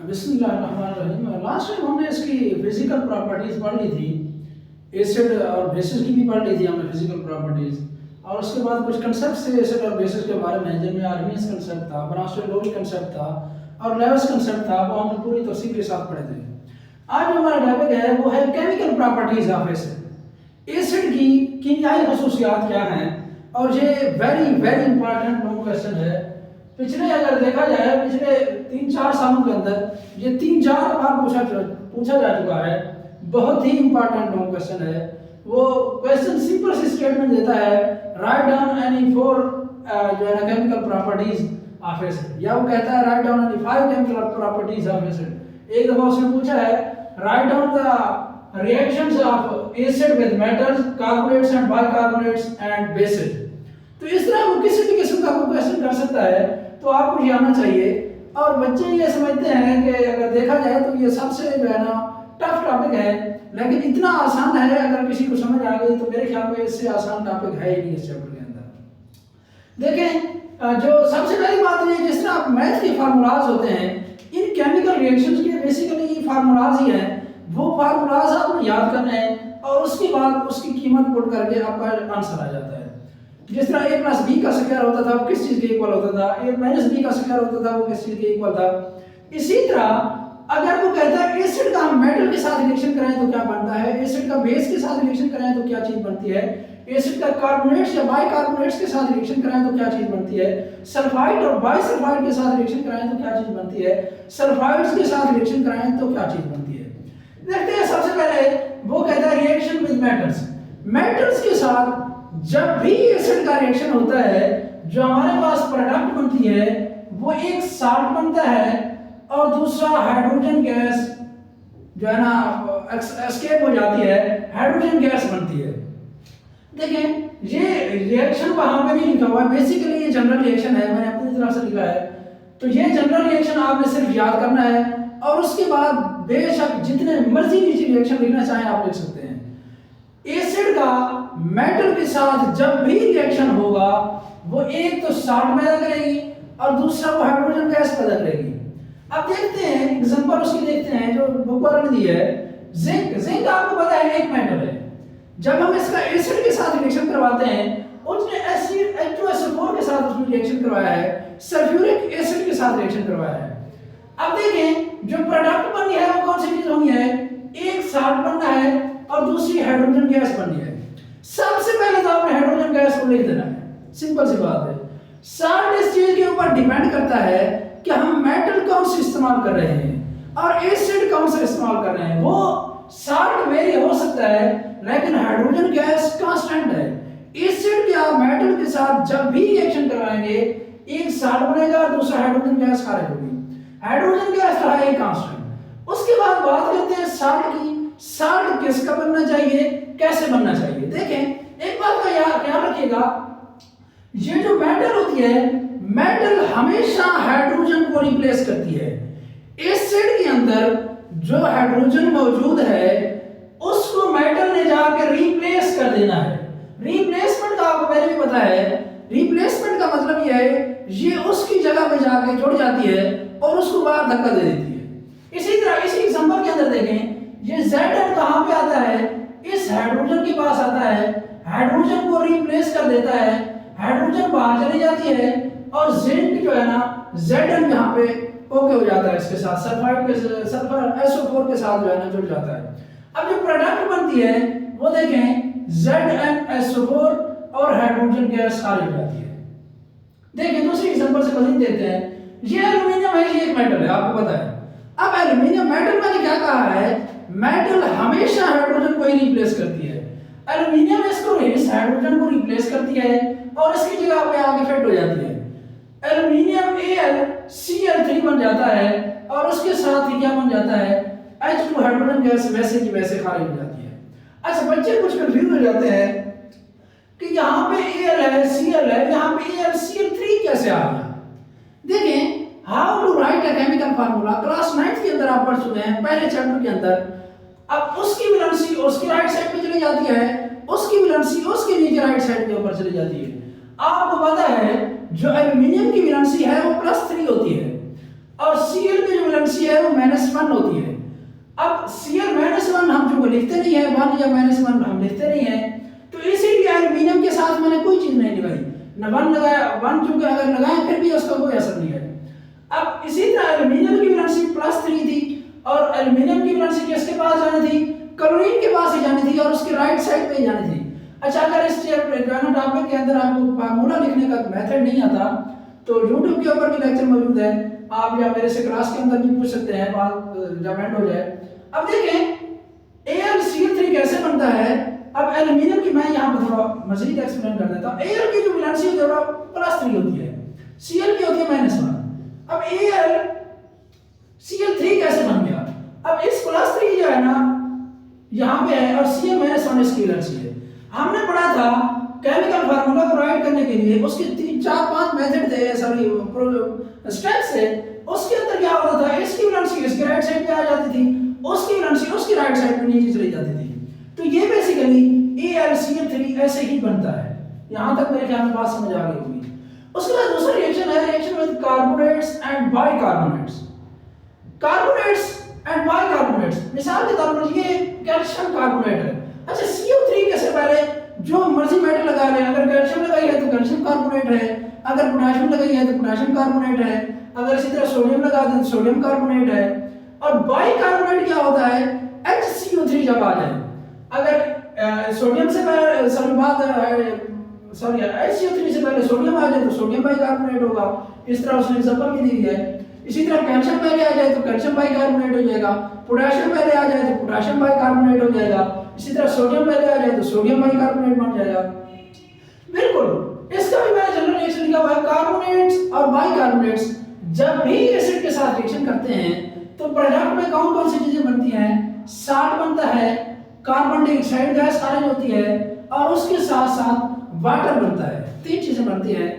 बिस्मिल्लाहिर्रहमानिर्रहीम। Last time हमने इसकी फिजिकल प्रॉपर्टीज पढ़ ली थी, एसिड और बेसिस की भी पढ़ ली थी हमने फिजिकल प्रॉपर्टीज। और उसके बाद कुछ कंसेप्ट थे एसिड और बेसिस के बारे में, जिनमें आर्मीनियस कंसेप्ट था, ब्रांस्टोलोरी कंसेप्ट था और लेवस कंसेप्ट था, वो हमने पूरी तफसील के साथ पढ़े थे। आज जो हमारा टॉपिक है वो है chemical properties of acid. Acid की कीमियाई खसूसियात क्या हैं, और ये very very important long question है। पिछले अगर देखा जाए पिछले 3-4 सालों के अंदर ये 3-4 बार पूछा जा चुका है। बहुत ही इंपॉर्टेंट लॉन्ग क्वेश्चन है। वो क्वेश्चन सिंपल सी स्टेटमेंट देता है, राइट डाउन एनी 4 जो है ना केमिकल प्रॉपर्टीज ऑफ एसिड, या वो कहता है write down any 5 chemical properties of acid. एक दफा उसने पूछा है write down the reactions of acid with metals, carbonates and bicarbonates and bases. तो इस तरह वो किसी भी किस्म का क्वेश्चन कर सकता है, तो आपको ये आना चाहिए। और बच्चे ये समझते हैं कि अगर देखा जाए तो ये सबसे जो है ना टफ टॉपिक है, लेकिन इतना आसान है। अगर किसी को समझ आ गई तो मेरे ख्याल में इससे आसान टॉपिक है ही नहीं इस चैप्टर के अंदर। देखें, जो सबसे पहली बात ये, जिस तरह मैथ के फार्मूलाज होते हैं, इन केमिकल रिएक्शंस के बेसिकली फार्मूलाज ही हैं। वो फार्मूलाज आपको याद करने हैं और उसके बाद उसकी कीमत पुट करके आपका आंसर आ जाता है। जिस तरह a प्लस बी का स्क्वायर होता था वो किस चीज के इक्वल होता था, a माइनस बी का स्क्वायर होता था वो किस चीज के इक्वल था। इसी तरह अगर वो कहता है एसिड का हम मेटल के साथ रिएक्शन कराएं तो क्या बनता है, एसिड का बेस के साथ रिएक्शन कराएं तो क्या चीज बनती है, एसिड का कार्बोनेट्स या बाइकार्बोनेट्स के साथ रिएक्शन कराएं तो क्या चीज बनती है, सल्फाइड और बाइसल्फाइड के साथ रिएक्शन कराएं तो क्या चीज बनती है, सल्फाइड्स के साथ रिएक्शन कराएं तो क्या चीज बनती है। देखते हैं, सबसे पहले वो कहता है रिएक्शन विद मेटल्स। मेटल्स के साथ जब भी एसिड का रिएक्शन होता है, जो हमारे पास प्रोडक्ट बनती है वो एक साल्ट बनता है और दूसरा हाइड्रोजन गैस जो है ना एस्केप हो जाती है, हाइड्रोजन गैस बनती है। देखें, ये रिएक्शन वहां पे भी लिखा हुआ है, बेसिकली ये जनरल रिएक्शन है, मैंने अपनी तरफ से लिखा है। तो ये जनरल रिएक्शन आपने सिर्फ याद करना है और उसके बाद बेशक जितने मर्जी नीचे रिएक्शन लिखना चाहें आप लिख सकते हैं। एसिड का मेटल के साथ जब भी रिएक्शन होगा वो एक तो साल्ट पैदा करेगी और दूसरा वो हाइड्रोजन गैस पैदा करेगी। अब देखते हैं एग्जांपल उसकी, देखते हैं जो बुक वाले ने दी है। जिंक, जिंक आपको पता है एक मेटल है। जब हम इसका एसिड के साथ रिएक्शन करवाते हैं, उसने एसिड H2SO4 के साथ उसमें रिएक्शन करवाया है, सल्फ्यूरिक एसिड के साथ रिएक्शन करवाया है। अब देखें, जो प्रोडक्ट बनी है वो कौन सी चीज होनी है, एक साल्ट बनना है और दूसरी हाइड्रोजन गैस बननी है। सबसे पहले तो आपने हाइड्रोजन गैस को लिख देना है, सिंपल सी बात है। साल्ट इस चीज के ऊपर डिपेंड करता है कि हम मेटल कौन से इस्तेमाल कर रहे हैं और एसिड कौन से इस्तेमाल कर रहे हैं। वो साल्ट वेरी हो सकता है लेकिन हाइड्रोजन गैस कांस्टेंट है। एसिड या मेटल के साथ जब भी रिएक्शन करवाएंगे, एक साल्ट बनेगा और दूसरा हाइड्रोजन गैस खारिज होगी। हाइड्रोजन गैस रहा है कांस्टेंट। उसके बाद बात करते हैं साल्ट की। साल्ट किसका बनना चाहिए, कैसे बनना चाहिए। देखें, एक बात का ख्याल रखिएगा, ये जो मेटल होती है, मेटल हमेशा हाइड्रोजन को रिप्लेस करती है। एसिड के अंदर जो हाइड्रोजन मौजूद है उसको मेटल ने जाकर रिप्लेस कर देना है। रिप्लेसमेंट का आपको पहले भी पता है, रिप्लेसमेंट का मतलब यह है ये उसकी जगह पे जाके जुड़ जाती है और उसको बाहर धक्का दे देती है। इसी तरह इसी एग्जांपल के अंदर देखें, ये Zn कहां पे आता है, इस हाइड्रोजन के पास आता है, हाइड्रोजन को रिप्लेस कर देता है, हाइड्रोजन बाहर चली जाती है और जिंक जो है ना Zn यहां पे ओके हो जाता है, इसके साथ सल्फाइड के सल्फर SO4 के साथ जो है ना जुड़ जाता है। अब जो प्रोडक्ट बनती है वो देखें ZnSO4 और हाइड्रोजन गैस खारिज हो जाती है। देखिए, दूसरी एग्जांपल से मजीद देते हैं। ये एल्युमिनियम है, ये एक मेटल है, आपको पता है। अब एल्युमिनियम मेटल मैंने क्या कहा है, मेटल हमेशा हाइड्रोजन को ही रिप्लेस करती है। एल्युमिनियम इसको इस हाइड्रोजन को रिप्लेस करती है और इसकी जगह पे आके फिट हो जाती है। एल्युमिनियम AlCl3 बन जाता है और उसके साथ ही क्या बन जाता है, H2 हाइड्रोजन गैस वैसे की वैसे खारिज हो जाती है। अच्छा, बच्चे कुछ कंफ्यूज हो जाते हैं कि यहाँ पे Al है, Cl है, यहाँ पे AlCl3 कैसे आ गया। देखें, how to write a chemical formula class 9th के अंदर आप पढ़ चुके हैं, पहले चैप्टर के अंदर। अब उसकी वैलेंसी उसकी राइट साइड पे चली जाती है, उसकी वैलेंसी उसके नीचे राइट साइड के ऊपर चली जाती है। आपको पता है जो एल्युमिनियम की वैलेंसी है वो +3 होती है और Cl की जो वैलेंसी है वो -1 होती है। अब Cl -1 हम जो लिखते नहीं है, 1 या -1 हम लिखते नहीं है, तो इसीलिए एल्यूमिनियम के साथ मैंने कोई चीज नहीं लगाई, न 1 लगाया, 1 चूंकि अगर लगाया फिर भी उसका कोई असर नहीं है। अब इसी तरह एल्यूमिनियम की वैलेंसी +3 थी और एल्यूमिनियम की वैलेंसी किसके पास जानी थी, क्लोरीन के पास ही जानी थी और उसके राइट साइड पे ही जानी थी। अच्छा, अगर इस टॉपिक के अंदर आपको फार्मूला लिखने का मेथड नहीं आता तो YouTube के ऊपर भी लेक्चर मौजूद है, आप या मेरे से क्लास के अंदर भी पूछ सकते हैं, बात जब एंड हो जाए। अब देखें AlCl3 कैसे बनता है। अब एल्यूमिनियम की मैं यहाँ पर थोड़ा मजीद एक्सप्लेन कर देता हूँ। Al की जो वैलेंसी होती है वो +3 होती है, Cl की होती है -1। अब AlCl3 कैसे बन गया। अब इस +3 जो है ना यहाँ पे है और Cl -1 इसकी वैलेंसी है। हमने पढ़ा था केमिकल फार्मूला को राइट करने के लिए उसके 3-4-5 मेथड थे, सॉरी स्टेप्स थे। उसके अंदर क्या होता था, इसकी वैलेंसी इसके राइट साइड पे आ जाती थी, उसकी वैलेंसी उसकी राइट साइड पे नीचे चली जाती थी। तो ये बेसिकली AlCl3 ऐसे ही बनता है। यहां तक मेरे ख्याल में बात समझ आ गई होगी। उसके बाद दूसरा रिएक्शन है reaction with carbonates and bicarbonates. Carbonates and bicarbonates, मिसाल के तौर पर ये कैल्शियम कार्बोनेट है। अच्छा, CO3 के से पहले जो मर्जी मेटल लगा लें, अगर कैल्शियम लगाई है तो कैल्शियम कार्बोनेट है, अगर पोटेशियम लगाई है तो पोटेशियम कार्बोनेट है, अगर इसी तरह सोडियम लगा दें तो सोडियम कार्बोनेट है। और बाइकार्बोनेट क्या होता है, HCO3 जब आ जाए, अगर सोडियम से पहले HCO3 से पहले सोडियम आ जाए तो सोडियम बाइकार्बोनेट होगा। इस तरह उसने एग्जांपल भी दी है। इसी तरह कैल्शियम पहले आ जाए तो कैल्शियम बाइकार्बोनेट हो जाएगा, पोटेशियम पहले आ जाए तो पोटेशियम बाइकार्बोनेट हो जाएगा, इसी तरह सोडियम पहले आ जाए तो सोडियम बाइकार्बोनेट बन जाएगा। बिल्कुल, इसका भी मैंने जनरल रिएक्शन लिखा हुआ है। कार्बोनेट्स और बाइकार्बोनेट्स जब भी एसिड के साथ रिएक्शन करते हैं तो प्रोडक्ट में कौन कौन सी चीजें बनती हैं, साल्ट बनता है, कार्बन डाइऑक्साइड गैस खारिज होती है और उसके साथ साथ वाटर बनता है। 3 चीजें बनती हैं।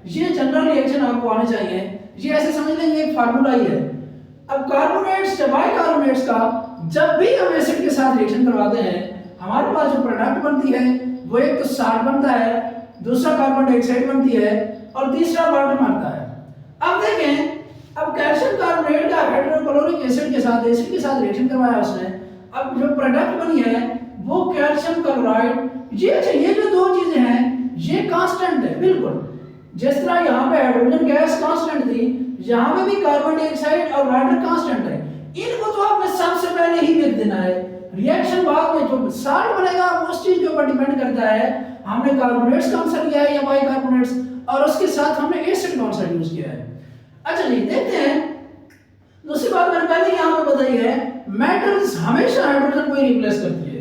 ये जनरल रिएक्शन आपको आने चाहिए, ये ऐसे समझ लेंगे एक फार्मूला ही है। अब कार्बोनेट्स या बाइकार्बोनेट्स का जब भी हम एसिड के साथ रिएक्शन करवाते हैं हमारे पास जो प्रोडक्ट बनती है वो एक तो साल्ट बनता है, दूसरा कार्बन डाइऑक्साइड बनती है और तीसरा वाटर बनता है। अब देखें, अब कैल्शियम कार्बोनेट का हाइड्रोक्लोरिक एसिड के साथ रिएक्शन करवाया उसने, अब जो प्रोडक्ट बनी है वो कैल्शियम क्लोराइड। ये जो 2 चीजें हैं ये कांस्टेंट है बिल्कुल। जिस तरह यहाँ पे हाइड्रोजन गैस कांस्टेंट थी, यहाँ पे भी कार्बन डाइऑक्साइड और वाटर कांस्टेंट है। इनको तो आपने सबसे पहले ही लिख देना है। रिएक्शन बाद में जो साल्ट बनेगा उस चीज के ऊपर डिपेंड करता है हमने कार्बोनेट्स कौन सा लिया है या बाइकार्बोनेट्स, और उसके साथ हमने एसिड कौन सा यूज किया है। अच्छा जी, देखते हैं। दूसरी बात मैंने पहले यहाँ पे बताई है, मेटल्स हमेशा हाइड्रोजन को ही रिप्लेस करती है।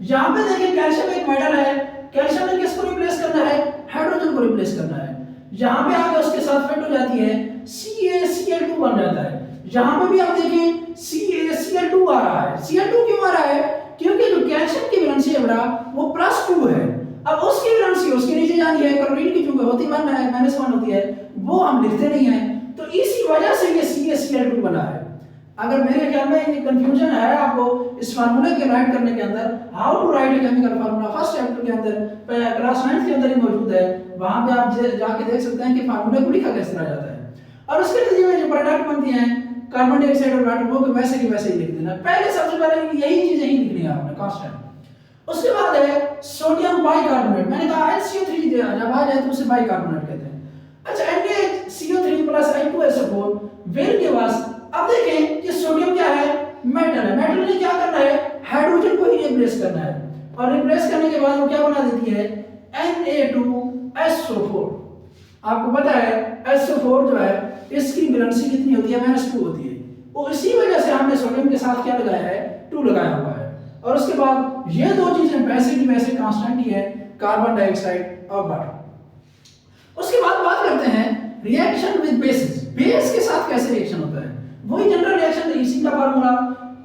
यहाँ पे देखिए कैल्शियम एक मेटल है, कैल्शियम ने किसको रिप्लेस करना है, हाइड्रोजन को रिप्लेस करना है। यहाँ पे आके उसके साथ फिट हो जाती है, CaCl2 बन जाता है। यहाँ पे भी आप देखें CaCl2 आ रहा है। Cl2 क्यों आ रहा है, क्योंकि जो कैल्शियम की वैलेंसी है बड़ा वो +2 है। अब उसकी वैलेंसी उसके नीचे जानी है, क्लोरीन की चूंकि होती 1 है, -1 होती है, वो हम लिखते नहीं है, तो इसी वजह से ये CaCl2 बना है। अगर मेरे ख्याल में ये कंफ्यूजन है आपको इस फार्मूले के राइट करने के अंदर, how to write a chemical formula, first chapter के अंदर क्लास 9 के अंदर ही मौजूद है। वहां पे आप जाके देख सकते हैं कि फार्मूले को लिखा किस तरह जाता है। और उसके नतीजे में जो प्रोडक्ट बनती हैं कार्बन डाइऑक्साइड और वाटर, वो वैसे की वैसे ही लिख देना। पहले सबसे पहले यही चीजें ही लिखनी है आपने, कांस्टेंट। उसके बाद है सोडियम बाइकार्बोनेट। मैंने कहा HCO3 जब आ जाए तो उसे बाइकार्बोनेट कहते हैं। अच्छा, NaCO3 + H2SO4 वेल के पास। अब देखें कि सोडियम क्या है, मेटल है। मेटल ने क्या करना है, हाइड्रोजन को ही रिप्लेस करना है, और रिप्लेस करने के बाद वो क्या बना देती है, Na2SO4। आपको पता है SO4 जो है इसकी वैलेंसी कितनी होती है, -2 होती है। और इसी वजह से हमने सोडियम के साथ क्या लगाया है, 2 लगाया हुआ है। और उसके बाद ये 2 चीजें वैसे की वैसे कांस्टेंट ही है, कार्बन डाइऑक्साइड और वाटर। उसके बाद बात करते हैं रिएक्शन विद बेसिस। बेस के साथ कैसे रिएक्शन होता है, वही जनरल रिएक्शन, इसी का फार्मूला।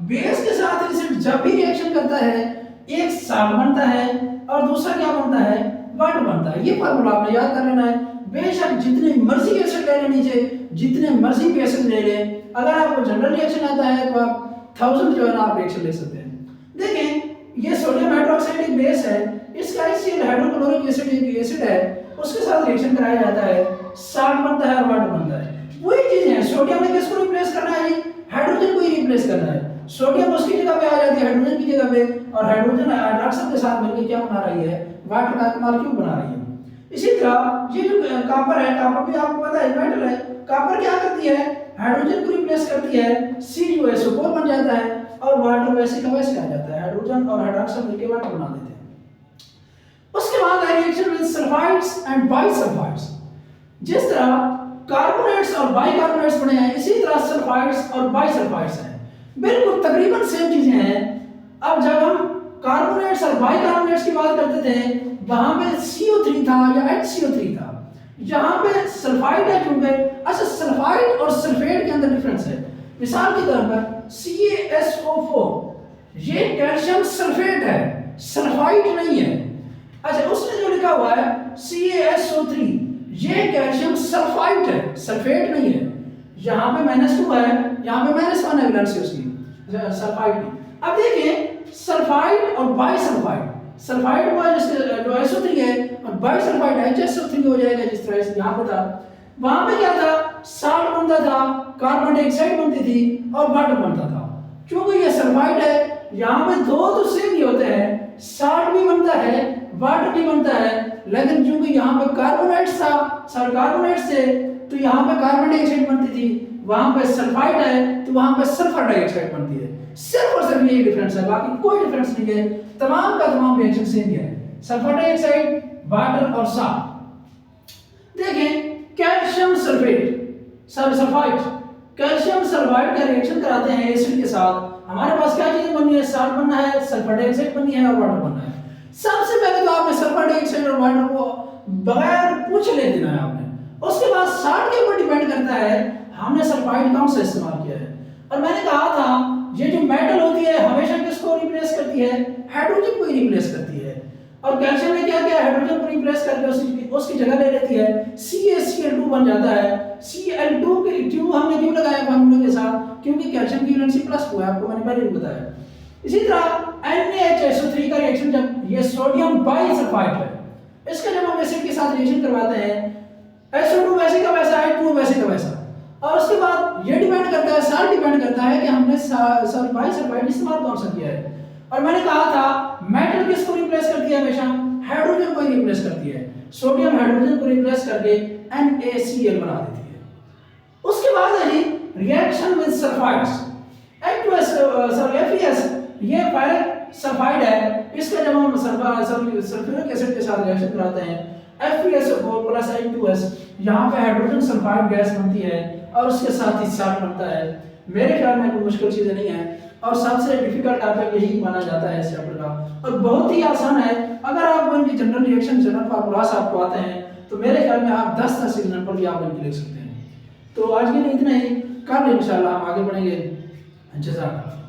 बेस के साथ एसिड जब भी रिएक्शन करता है एक साल्ट बनता है और दूसरा क्या बनता है, वाटर बनता है। ये फार्मूला आपने याद कर लेना है। बेशक जितने मर्जी एसिड ले लें नीचे, जितने मर्जी बेसिस ले लें, अगर आपको जनरल रिएक्शन आता है तो आप 1000 जो है ना आप रिएक्शन ले सकते हैं। देखें, ये सोडियम हाइड्रोक्साइड एक बेस है, इसका HCl हाइड्रोक्लोरिक एसिड एक एसिड है, उसके साथ रिएक्शन कराया जाता है, साल्ट बनता है और वाटर बनता है। वही चीज है, सोडियम ने किसको रिप्लेस करना है जी, हाइड्रोजन को ही रिप्लेस करना है। सोडियम उसकी जगह पे आ जाती है हाइड्रोजन की जगह पे, और हाइड्रोजन हाइड्रोक्साइड के साथ मिलकर क्या बना रही है, वाटर का मॉलिक्यूल बना रही है। इसी तरह ये जो कॉपर है, कॉपर भी आपको पता है मेटल है, कॉपर क्या करती है, हाइड्रोजन को रिप्लेस करती है, CuSO4 बन जाता है, और वाटर वैसे का वैसे आ जाता है, हाइड्रोजन और हाइड्रोक्साइड मिलकर वाटर बना देते हैं। उसके बाद है reaction with sulphides and bisulphides. जिस तरह कार्बोनेट्स और बाइकार्बोनेट्स बने हैं, इसी तरह सल्फाइड्स और बाइसल्फाइड्स हैं, बिल्कुल तकरीबन सेम चीजें हैं। अब जब हम कार्बोनेट्स और बाइकार्बोनेट्स की बात करते थे, वहां पे CO3 था या HCO3 था, यहाँ पे सल्फाइड है क्योंकि अच्छा सल्फाइड और सल्फेट के अंदर डिफरेंस है। मिसाल के तौर पर CaSO4 ये कैल्शियम सल्फेट है, सल्फाइड नहीं है। अच्छा उसने जो लिखा हुआ है CaSO3 ये कैल्शियम सल्फाइड है, सल्फेट नहीं है। यहाँ पे -2 है, यहाँ पे -1 है वैलेंसी उसकी सल्फाइड की। अब देखिए सल्फाइड और बाइसल्फाइड, सल्फाइड हुआ जिसके जो SO3 है, और बाइसल्फाइड HSO3 हो जाएगा, जिस तरह से यहाँ पे था। वहां पे क्या था, साल्ट बनता था, कार्बन डाइऑक्साइड बनती थी, और वाटर बनता था। क्योंकि ये सल्फाइड है, यहाँ पे दो तो सेम ही होते हैं, साल्ट भी बनता है, वाटर भी बनता है, लेकिन क्योंकि यहाँ पे कार्बोनेट्स था, कार्बोनेट्स थे, तो यहाँ पे कार्बन डाइऑक्साइड बनती थी, वहां पे सल्फाइड है तो वहां पे सल्फर डाइऑक्साइड बनती है। सिर्फ और सिर्फ यही डिफरेंस है, बाकी कोई डिफरेंस नहीं है, तमाम का तमाम रिएक्शन सेम ही है, सल्फर डाइऑक्साइड, वाटर और साल्ट। देखें calcium sulphate sulphide, calcium sulphide का रिएक्शन कराते हैं एसिड के साथ, हमारे पास क्या चीज बननी है, साल्ट बनना है, सल्फर डाइऑक्साइड बननी है, और वाटर बनना है। सबसे पहले तो आपने सल्फर डाइऑक्साइड और वाटर को बगैर पूछ ले देना है आपने। उसके बाद साल्ट के ऊपर डिपेंड करता है हमने सल्फाइड कौन सा इस्तेमाल किया है। और मैंने कहा था ये जो मेटल होती है हमेशा किसको रिप्लेस करती है, हाइड्रोजन को ही रिप्लेस करती है। और कैल्शियम ने क्या किया, हाइड्रोजन को रिप्लेस करके उसकी जगह ले लेती है, CaCl2 बन जाता है। Cl2 के क्यों हमने क्यों लगाया फार्मूले के साथ, क्योंकि कैल्शियम की वैलेंसी +2 है, आपको मैंने पहले भी बताया। इसी तरह NaHSO3 का रिएक्शन, जब ये सोडियम बाइसल्फाइड है, इसका जब हम एसिड के साथ रिएक्शन करवाते हैं, SO2 वैसे का वैसा है, 2 वैसे का वैसा, और उसके बाद ये डिपेंड करता है, साल्ट डिपेंड करता है कि हमने बाइसल्फाइड इस्तेमाल कौन सा किया है। और मैंने कहा था मेटल किसको रिप्लेस करती है, हमेशा हाइड्रोजन को ही रिप्लेस करती है, सोडियम हाइड्रोजन को रिप्लेस करके NaCl बना देती है। उसके बाद है जी रिएक्शन विद सल्फाइड्स, FeS ये फेरिक सल्फाइड है, इसका जब हम सल्फ्यूरिक एसिड के साथ रिएक्शन कराते हैं, FeSO4 + H2S, यहाँ पे हाइड्रोजन सल्फाइड गैस बनती है, और उसके साथ ही साल्ट बनता है। मेरे ख्याल में कोई मुश्किल चीज़ नहीं है, और सबसे डिफिकल्ट टॉपिक यही माना जाता है इस चैप्टर का, और बहुत ही आसान है। अगर आपको इनकी जनरल रिएक्शन, जनरल फार्मूलास आपको आते हैं, तो मेरे ख्याल में आप 10 एग्जाम्पल भी आप इनके लिख सकते हैं। तो आज के लिए इतना ही, कल इंशाल्लाह हम आगे बढ़ेंगे। जज़ाकल्लाह।